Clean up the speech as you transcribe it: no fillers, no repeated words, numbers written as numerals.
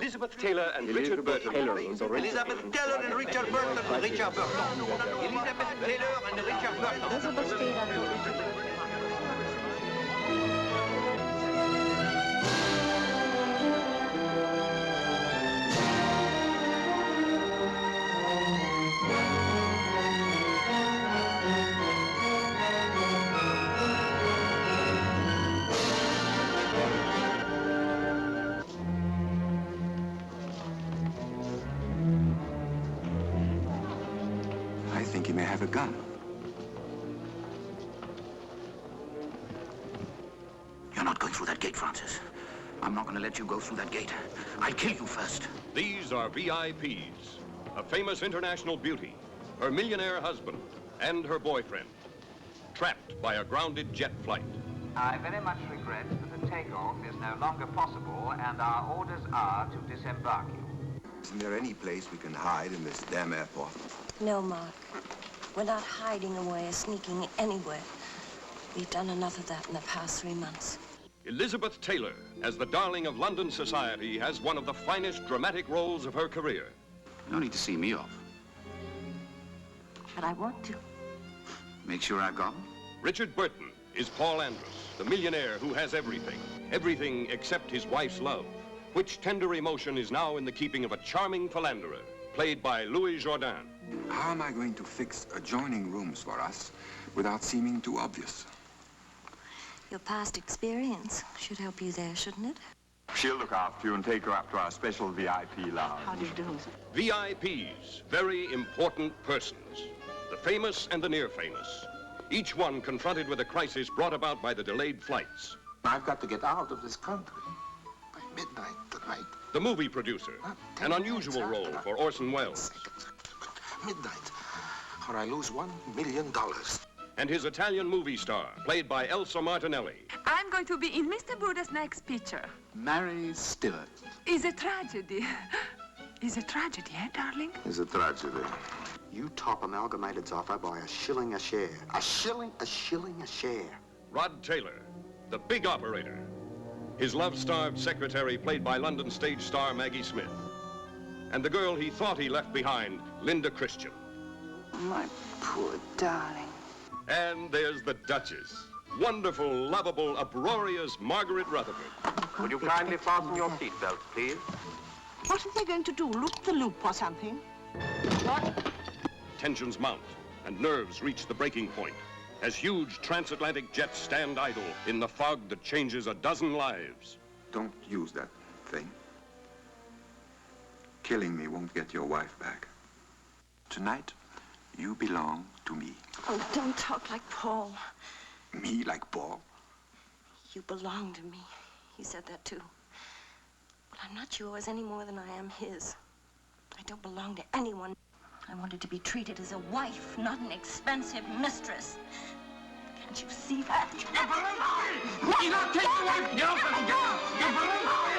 Elizabeth Taylor and Richard Burton. Elizabeth Taylor and Richard Burton. Richard Burton. Elizabeth Taylor and Richard Burton. Elizabeth Taylor and Richard Burton. I think he may have a gun. You're not going through that gate, Francis. I'm not going to let you go through that gate. I'll kill you first. These are V.I.P.s, a famous international beauty, her millionaire husband, and her boyfriend, trapped by a grounded jet flight. I very much regret that the takeoff is no longer possible, and our orders are to disembark you. Isn't there any place we can hide in this damn airport? No, Mark. We're not hiding away or sneaking anywhere. We've done enough of that in the past 3 months. Elizabeth Taylor, as the darling of London society, has one of the finest dramatic roles of her career. No need to see me off. But I want to. Make sure I've got 'em. Richard Burton is Paul Andrus, the millionaire who has everything. Everything except his wife's love, which tender emotion is now in the keeping of a charming philanderer, played by Louis Jourdain. How am I going to fix adjoining rooms for us without seeming too obvious? Your past experience should help you there, shouldn't it? She'll look after you and take you up to our special VIP lounge. How do you do? V.I.P.s, very important persons. The famous and the near-famous. Each one confronted with a crisis brought about by the delayed flights. I've got to get out of this country by midnight tonight. The movie producer, an unusual role for Orson Welles. Midnight, or I lose $1 million. And his Italian movie star, played by Elsa Martinelli. I'm going to be in Mr. Buddha's next picture. Mary Stewart. Is a tragedy. Is a tragedy, eh, darling? Is a tragedy. You top Amalgamated's offer by a shilling a share. A shilling a share. Rod Taylor, the big operator. His love-starved secretary, played by London stage star Maggie Smith. And the girl he thought he left behind, Linda Christian. My poor darling. And there's the Duchess. Wonderful, lovable, uproarious Margaret Rutherford. Would you kindly fasten your seatbelts, please? What are they going to do? Loop the loop or something? What? Tensions mount and nerves reach the breaking point as huge transatlantic jets stand idle in the fog that changes a dozen lives. Don't use that thing. Killing me won't get your wife back. Tonight, you belong to me. Oh, don't talk like Paul. Me like Paul? You belong to me. He said that too. But I'm not yours any more than I am his. I don't belong to anyone. I wanted to be treated as a wife, not an expensive mistress. Can't you see that? You belong to me! You don't take the wife! You don't get her! You belong to me!